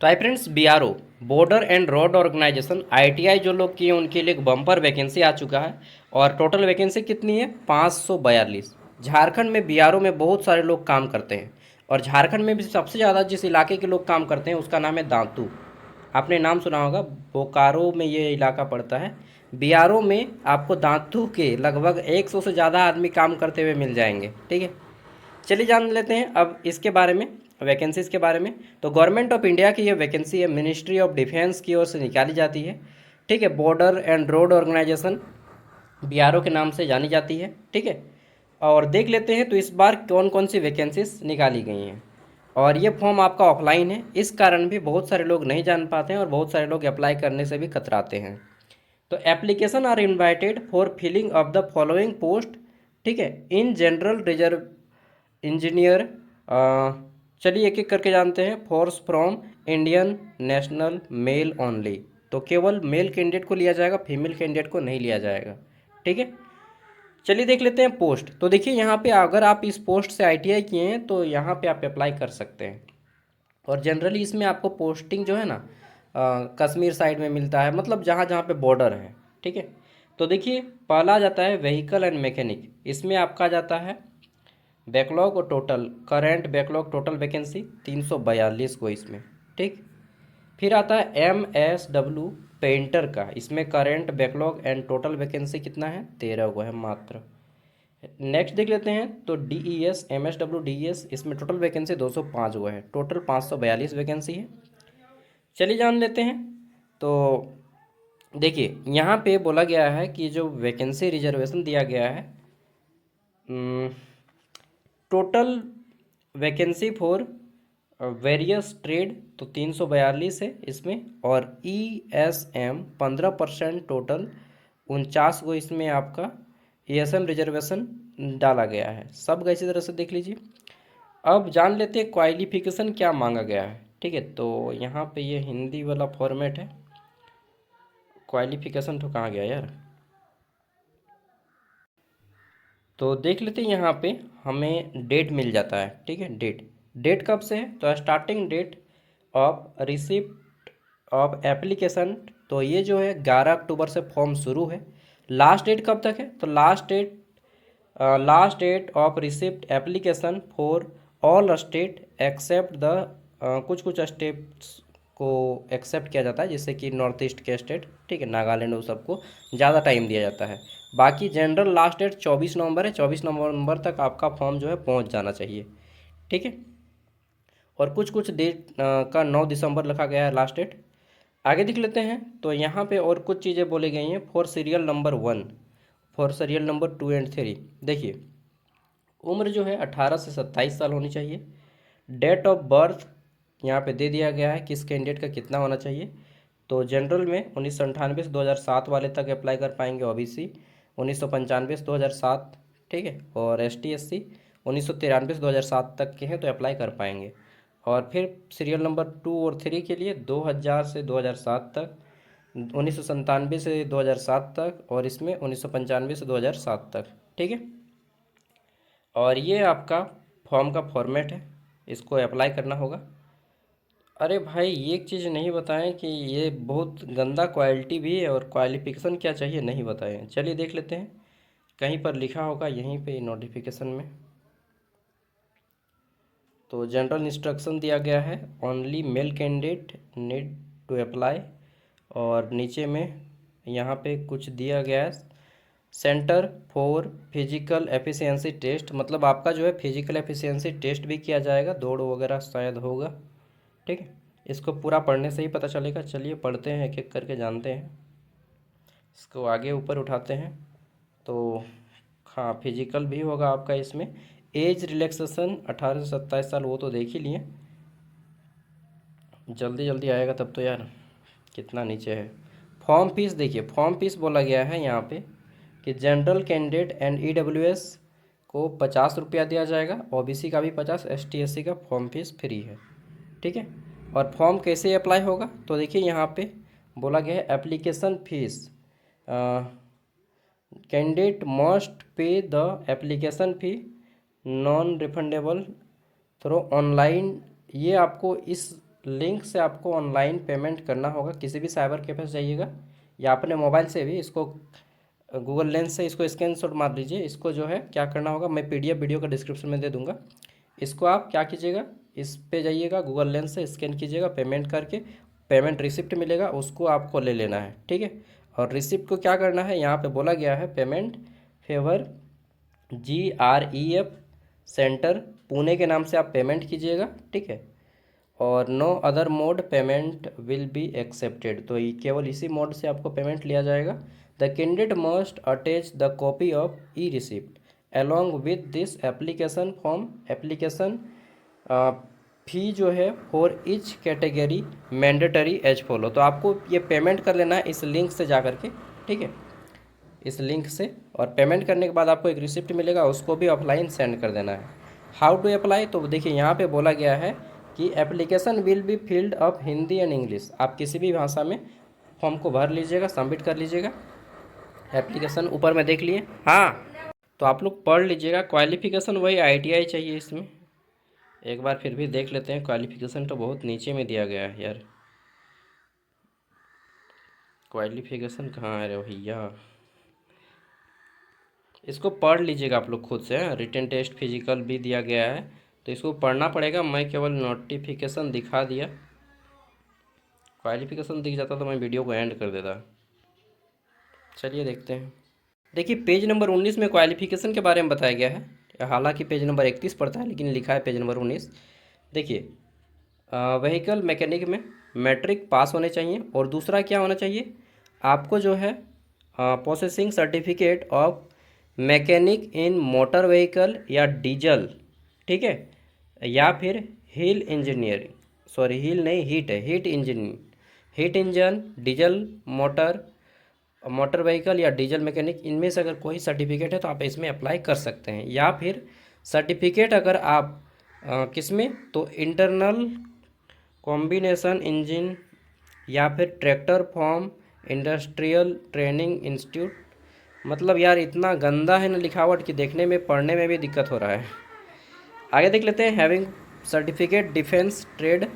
तो hi friends, BRO border and road organisation ITI जो लोग किए उनके लिए एक बम्पर वैकेंसी आ चुका है। और टोटल वैकेंसी कितनी है? 542। झारखंड में बीआरओ में बहुत सारे लोग काम करते हैं। और झारखंड में भी सबसे ज़्यादा जिस इलाके के लोग काम करते हैं उसका नाम है दांतू। आपने नाम सुना होगा, बोकारो में ये इलाका पड़ता है। बीआरओ में आपको दांतू के लगभग 100 से ज़्यादा आदमी काम करते हुए मिल जाएंगे। ठीक है, चलिए जान लेते हैं अब इसके बारे में, वैकेंसीज़ के बारे में। तो गवर्नमेंट ऑफ इंडिया की ये वैकेंसी है, मिनिस्ट्री ऑफ डिफेंस की ओर से निकाली जाती है। ठीक है, border and road organisation BRO के नाम से जानी जाती है। ठीक है, और देख लेते हैं तो इस बार कौन कौन सी वैकेंसीज निकाली गई हैं। और ये फॉर्म आपका ऑफलाइन है, इस कारण भी बहुत सारे लोग नहीं जान पाते हैं और बहुत सारे लोग अप्लाई करने से भी कतराते हैं। तो application are invited for filling of the following post. ठीक है, इन जनरल रिजर्व इंजीनियर। चलिए एक एक करके जानते हैं। Force from Indian national mail only, तो केवल मेल कैंडिडेट को लिया जाएगा, फीमेल कैंडिडेट को नहीं लिया जाएगा। ठीक है, चलिए देख लेते हैं पोस्ट। तो देखिए यहाँ पे अगर आप इस पोस्ट से आईटीआई किए हैं तो यहाँ पे आप अप्लाई कर सकते हैं। और जनरली इसमें आपको पोस्टिंग जो है ना कश्मीर साइड में मिलता है, मतलब जहाँ जहाँ पे बॉर्डर है। ठीक है, तो देखिए पहला आ जाता है व्हीकल एंड मैकेनिक, इसमें आपका जाता है बैकलॉग और total current backlog total vacancy 342 को इसमें। ठीक, फिर आता है MSW पेंटर का, इसमें current backlog and total vacancy कितना है? 13 को है मात्र। नेक्स्ट देख लेते हैं तो DES MSW DES, इसमें टोटल वैकेंसी 205 को है, टोटल 542 वैकेंसी है। चलिए जान लेते हैं। तो देखिए यहाँ पे बोला गया है कि जो वैकेंसी रिजर्वेशन दिया गया है, total vacancy for various trade तो 342 है इसमें। और ESM 15% टोटल 49 को इसमें आपका ESM रिजर्वेशन डाला गया है। सब इसी तरह से देख लीजिए। अब जान लेते हैं क्वालिफिकेशन क्या मांगा गया है। ठीक है, तो यहाँ पे ये हिंदी वाला फॉर्मेट है। क्वालिफिकेशन तो कहाँ गया यार? तो देख लेते हैं, यहाँ पे हमें डेट मिल जाता है। ठीक है, डेट डेट कब से है? तो starting date of receipt of application, तो ये जो है 11 अक्टूबर से फॉर्म शुरू है। लास्ट डेट कब तक है? तो last date of receipt application for all state except the कुछ कुछ स्टेट्स को एक्सेप्ट किया जाता है, जैसे कि नॉर्थ ईस्ट के स्टेट। ठीक है, नागालैंड, वो सबको ज़्यादा टाइम दिया जाता है। बाकी जनरल लास्ट डेट 24 नवंबर है, 24 नवंबर तक आपका फॉर्म जो है पहुंच जाना चाहिए। ठीक है, और कुछ कुछ डेट का 9 दिसंबर लिखा गया है लास्ट डेट। आगे देख लेते हैं तो यहाँ पे और कुछ चीज़ें बोली गई हैं। For serial number 1, for serial number 2 and 3, देखिए उम्र जो है 18 से 27 साल होनी चाहिए। डेट ऑफ बर्थ यहाँ पे दे दिया गया है किस कैंडिडेट का कितना होना चाहिए। तो जनरल में 1998 से 2007 वाले तक अप्लाई कर पाएंगे, OBC 1995 से 2007। ठीक है, और ST SC 1993 से 2007 तक के हैं तो अप्लाई कर पाएंगे। और फिर सीरियल नंबर 2 और 3 के लिए 2000 से 2007 तक, 1997 से 2007 तक, और इसमें 1995 से 2007 तक। ठीक है, और ये आपका फॉर्म का फॉर्मेट है, इसको अप्लाई करना होगा। अरे भाई एक चीज़ नहीं बताएं कि ये बहुत गंदा क्वालिटी भी है और क्वालिफिकेशन क्या चाहिए नहीं बताएं। चलिए देख लेते हैं, कहीं पर लिखा होगा यहीं पे नोटिफिकेशन में। तो जनरल इंस्ट्रक्शन दिया गया है, only male candidate need to apply. और नीचे में यहाँ पे कुछ दिया गया है, centre for physical efficiency test, मतलब आपका जो है फिजिकल एफिशिएंसी टेस्ट भी किया जाएगा, दौड़ वगैरह शायद होगा। ठीक है, इसको पूरा पढ़ने से ही पता चलेगा। चलिए पढ़ते हैं, एक एक करके जानते हैं। इसको आगे ऊपर उठाते हैं तो हाँ, फिजिकल भी होगा आपका इसमें। एज रिलैक्सेशन 18 से 27 साल, वो तो देख ही लिए। जल्दी जल्दी आएगा तब तो यार, कितना नीचे है। फॉर्म फीस देखिए, फॉर्म फीस बोला गया है यहाँ पे कि जनरल कैंडिडेट एंड EWS को 50 रुपया दिया जाएगा, OBC का भी 50, ST SC का फॉर्म फीस फ्री है। ठीक है, और फॉर्म कैसे अप्लाई होगा? तो देखिए यहाँ पे बोला गया है application fees, candidate must pay the application fee non refundable through online. ये आपको इस लिंक से आपको ऑनलाइन पेमेंट करना होगा। किसी भी साइबर के पास जाइएगा या अपने मोबाइल से भी इसको गूगल लेंस से इसको स्क्रीनशॉट मार लीजिए। इसको जो है क्या करना होगा, मैं पीडीएफ वीडियो का डिस्क्रिप्शन में दे दूंगा। इसको आप क्या कीजिएगा, इस पे जाइएगा, गूगल लेंस से स्कैन कीजिएगा, पेमेंट करके पेमेंट रिसिप्ट मिलेगा, उसको आपको ले लेना है, ठीक है। और रिसिप्ट को क्या करना है, यहाँ पे बोला गया है payment favour GREF centre Pune के नाम से आप पेमेंट कीजिएगा, ठीक है। और no other mode payment will be accepted, तो ये केवल इसी मोड से आपको पेमेंट लिया जाएगा। The candidate must attach the copy of e receipt along with this application form. Application fee जो है for each category mandatory as follow. तो आपको ये पेमेंट कर लेना है इस लिंक से जा करके, ठीक है, इस लिंक से। और पेमेंट करने के बाद आपको एक रिसिप्ट मिलेगा, उसको भी ऑफलाइन सेंड कर देना है। हाउ टू अप्लाई, तो देखिए यहाँ पे बोला गया है कि application will be filled up Hindi and English. आप किसी भी भाषा में फॉर्म को भर लीजिएगा, सबमिट कर लीजिएगा। एप्लीकेशन ऊपर में देख लिए, हाँ, तो आप लोग पढ़ लीजिएगा। क्वालिफिकेशन वही ITI चाहिए इसमें। एक बार फिर भी देख लेते हैं, क्वालिफिकेशन तो बहुत नीचे में दिया गया है यार। क्वालिफिकेशन कहाँ है रे भैया, इसको पढ़ लीजिएगा आप लोग खुद से। रिटन टेस्ट फिजिकल भी दिया गया है, तो इसको पढ़ना पड़ेगा। मैं केवल नोटिफिकेशन दिखा दिया, क्वालिफिकेशन दिख जाता तो मैं वीडियो को एंड कर देता। चलिए देखते हैं। देखिए पेज नंबर 19 में क्वालिफिकेशन के बारे में बताया गया है। हालांकि पेज नंबर 31 पड़ता है, लेकिन लिखा है पेज नंबर 19। देखिए व्हीकल मैकेनिक में मैट्रिक पास होने चाहिए, और दूसरा क्या होना चाहिए, आपको जो है processing certificate of mechanic in motor vehicle या डीजल, ठीक है, या फिर हील इंजीनियरिंग, सॉरी हील नहीं, हीट है, heat engine, heat engine, diesel motor vehicle या डीजल मैकेनिक, इनमें से अगर कोई सर्टिफिकेट है तो आप इसमें अप्लाई कर सकते हैं। या फिर सर्टिफिकेट अगर आप किस में, तो इंटरनल कॉम्बिनेशन इंजन या फिर tractor form industrial training institute. मतलब यार इतना गंदा है ना लिखावट कि देखने में पढ़ने में भी दिक्कत हो रहा है। आगे देख लेते हैं। Having certificate defence trade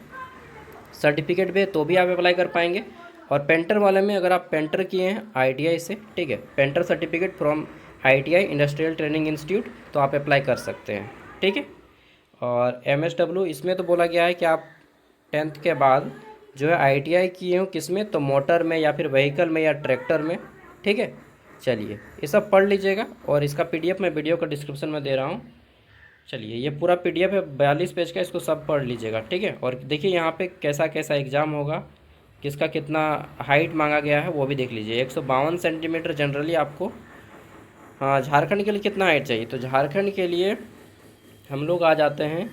certificate भी, तो भी आप अप्लाई कर पाएंगे। और पेंटर वाले में अगर आप पेंटर किए हैं ITI से, ठीक है, painter certificate from ITI industrial training institute, तो आप अप्लाई कर सकते हैं, ठीक है। और MSW, इसमें तो बोला गया है कि आप 10th के बाद जो है ITI किए हो किस में, तो मोटर में या फिर व्हीकल में या ट्रैक्टर में, ठीक है। चलिए ये सब पढ़ लीजिएगा, और इसका PDF मैं वीडियो का डिस्क्रिप्शन में दे रहा हूँ। चलिए ये पूरा PDF है 42 पेज का, इसको सब पढ़ लीजिएगा, ठीक है। और देखिए यहाँ पे कैसा कैसा एग्ज़ाम होगा, किसका कितना हाइट मांगा गया है वो भी देख लीजिए। 152 सेंटीमीटर जनरली आपको। हाँ, झारखंड के लिए कितना हाइट चाहिए, तो झारखंड के लिए हम लोग आ जाते हैं,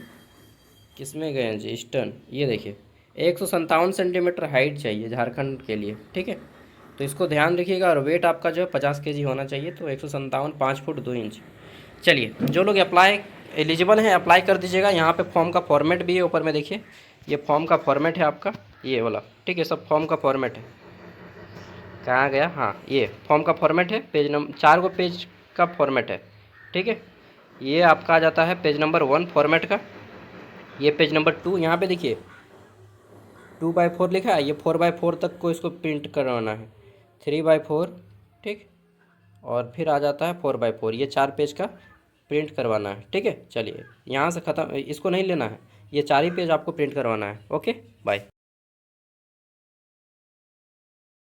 किस में गए हैं जी, ईस्टर्न। ये देखिए 157 सेंटीमीटर हाइट चाहिए झारखंड के लिए, ठीक है। तो इसको ध्यान रखिएगा। और वेट आपका जो है 50 kg होना चाहिए, तो 157 5 फुट 2 इंच। चलिए जो लोग अप्लाई एलिजिबल हैं अप्लाई कर दीजिएगा। यहाँ पे फॉर्म का फॉर्मेट भी है ऊपर में, देखिए ये फॉर्म का फॉर्मेट है आपका, ये वाला, ठीक है, सब फॉर्म का फॉर्मेट है। कहाँ गया, हाँ, ये फॉर्म का फॉर्मेट है, पेज नंबर 4 को पेज का फॉर्मेट है, ठीक है। ये आपका आ जाता है पेज नंबर 1 फॉर्मेट का। ये पेज नंबर 2, यहाँ पे देखिए 2/4 लिखा है, ये 4/4 तक को इसको प्रिंट करवाना है, 3/4, ठीक। और फिर आ जाता है 4/4, ये 4 पेज का प्रिंट करवाना है, ठीक है। चलिए यहाँ से ख़त्म, इसको नहीं लेना है, ये 4 ही पेज आपको प्रिंट करवाना है। Okay, bye.